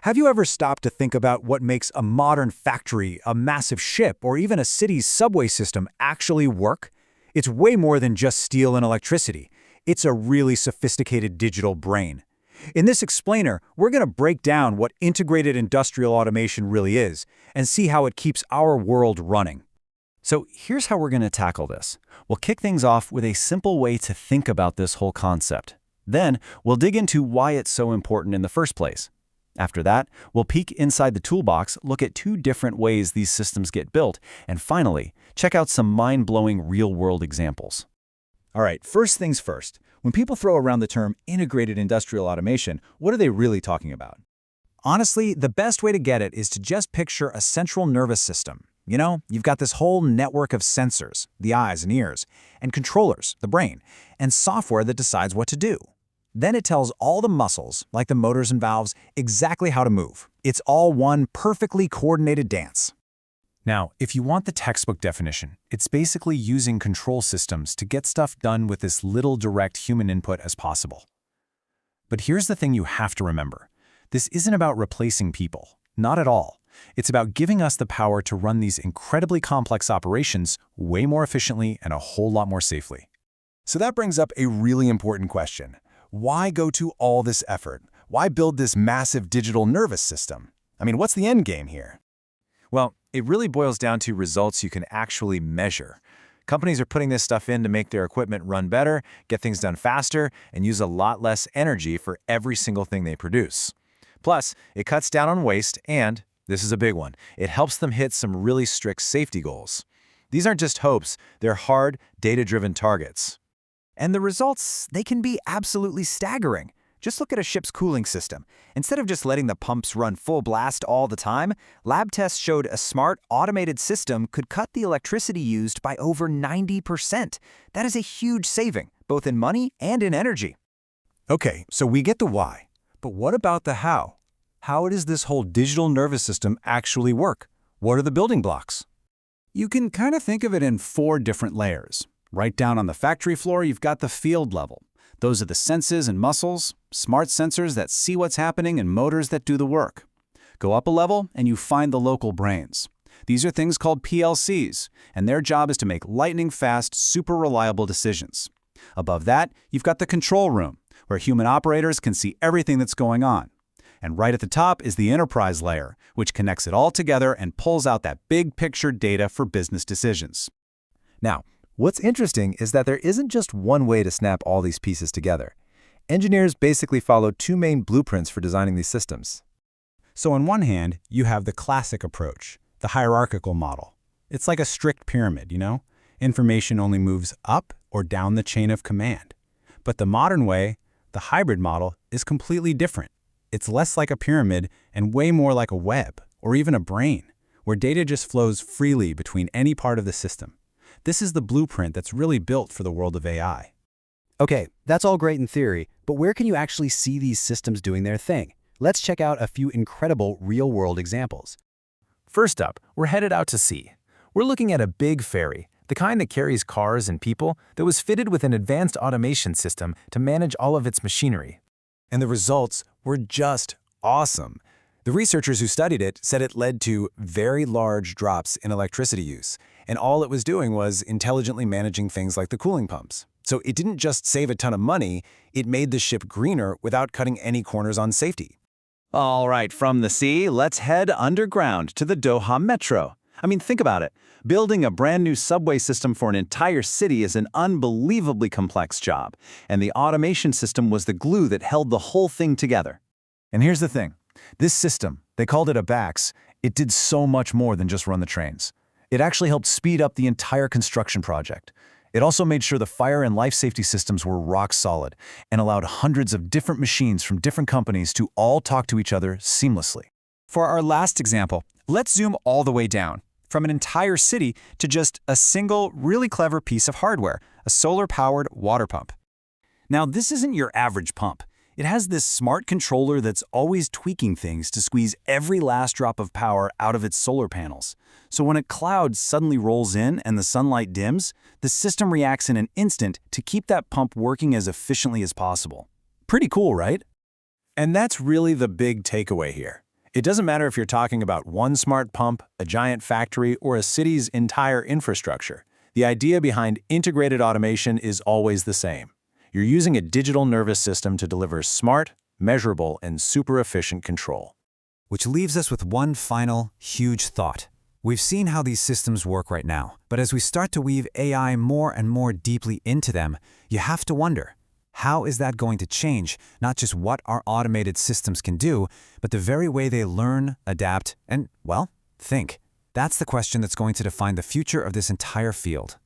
Have you ever stopped to think about what makes a modern factory, a massive ship, or even a city's subway system actually work? It's way more than just steel and electricity. It's a really sophisticated digital brain. In this explainer, we're going to break down what integrated industrial automation really is and see how it keeps our world running. So here's how we're going to tackle this. We'll kick things off with a simple way to think about this whole concept. Then we'll dig into why it's so important in the first place. After that, we'll peek inside the toolbox, look at 2 different ways these systems get built, and finally, check out some mind-blowing real-world examples. All right, first things first. When people throw around the term integrated industrial automation, what are they really talking about? Honestly, the best way to get it is to just picture a central nervous system. You know, you've got this whole network of sensors, the eyes and ears, and controllers, the brain, and software that decides what to do. Then it tells all the muscles, like the motors and valves, exactly how to move. It's all one perfectly coordinated dance. Now, if you want the textbook definition, it's basically using control systems to get stuff done with as little direct human input as possible. But here's the thing you have to remember. This isn't about replacing people. Not at all. It's about giving us the power to run these incredibly complex operations way more efficiently and a whole lot more safely. So that brings up a really important question. Why go to all this effort? Why build this massive digital nervous system? I mean, what's the end game here? Well, it really boils down to results you can actually measure. Companies are putting this stuff in to make their equipment run better, get things done faster, and use a lot less energy for every single thing they produce. Plus, it cuts down on waste and, this is a big one, it helps them hit some really strict safety goals. These aren't just hopes, they're hard, data-driven targets. And the results, they can be absolutely staggering. Just look at a ship's cooling system. Instead of just letting the pumps run full blast all the time, lab tests showed a smart, automated system could cut the electricity used by over 90%. That is a huge saving, both in money and in energy. Okay, so we get the why. But what about the how? How does this whole digital nervous system actually work? What are the building blocks? You can kind of think of it in 4 different layers. Right down on the factory floor, you've got the field level. Those are the senses and muscles, smart sensors that see what's happening and motors that do the work. Go up a level and you find the local brains. These are things called PLCs, and their job is to make lightning-fast, super reliable decisions. Above that, you've got the control room, where human operators can see everything that's going on. And right at the top is the enterprise layer, which connects it all together and pulls out that big picture data for business decisions. Now, what's interesting is that there isn't just one way to snap all these pieces together. Engineers basically follow 2 main blueprints for designing these systems. So on one hand, you have the classic approach, the hierarchical model. It's like a strict pyramid, you know? Information only moves up or down the chain of command. But the modern way, the hybrid model, is completely different. It's less like a pyramid and way more like a web, or even a brain, where data just flows freely between any part of the system. This is the blueprint that's really built for the world of AI. Okay, that's all great in theory, but where can you actually see these systems doing their thing? Let's check out a few incredible real-world examples. First up, we're headed out to sea. We're looking at a big ferry, the kind that carries cars and people, that was fitted with an advanced automation system to manage all of its machinery. And the results were just awesome. The researchers who studied it said it led to very large drops in electricity use, and all it was doing was intelligently managing things like the cooling pumps. So it didn't just save a ton of money, it made the ship greener without cutting any corners on safety. All right, from the sea, let's head underground to the Doha Metro. I mean, think about it. Building a brand new subway system for an entire city is an unbelievably complex job, and the automation system was the glue that held the whole thing together. And here's the thing. This system, they called it a BACS, it did so much more than just run the trains. It actually helped speed up the entire construction project. It also made sure the fire and life safety systems were rock solid and allowed hundreds of different machines from different companies to all talk to each other seamlessly. For our last example, let's zoom all the way down, from an entire city to just a single, really clever piece of hardware, a solar-powered water pump. Now, this isn't your average pump. It has this smart controller that's always tweaking things to squeeze every last drop of power out of its solar panels. So when a cloud suddenly rolls in and the sunlight dims, the system reacts in an instant to keep that pump working as efficiently as possible. Pretty cool, right? And that's really the big takeaway here. It doesn't matter if you're talking about one smart pump, a giant factory, or a city's entire infrastructure. The idea behind integrated automation is always the same. You're using a digital nervous system to deliver smart, measurable, and super efficient control. Which leaves us with one final, huge thought. We've seen how these systems work right now, but as we start to weave AI more and more deeply into them, you have to wonder, how is that going to change not just what our automated systems can do, but the very way they learn, adapt, and, well, think? That's the question that's going to define the future of this entire field.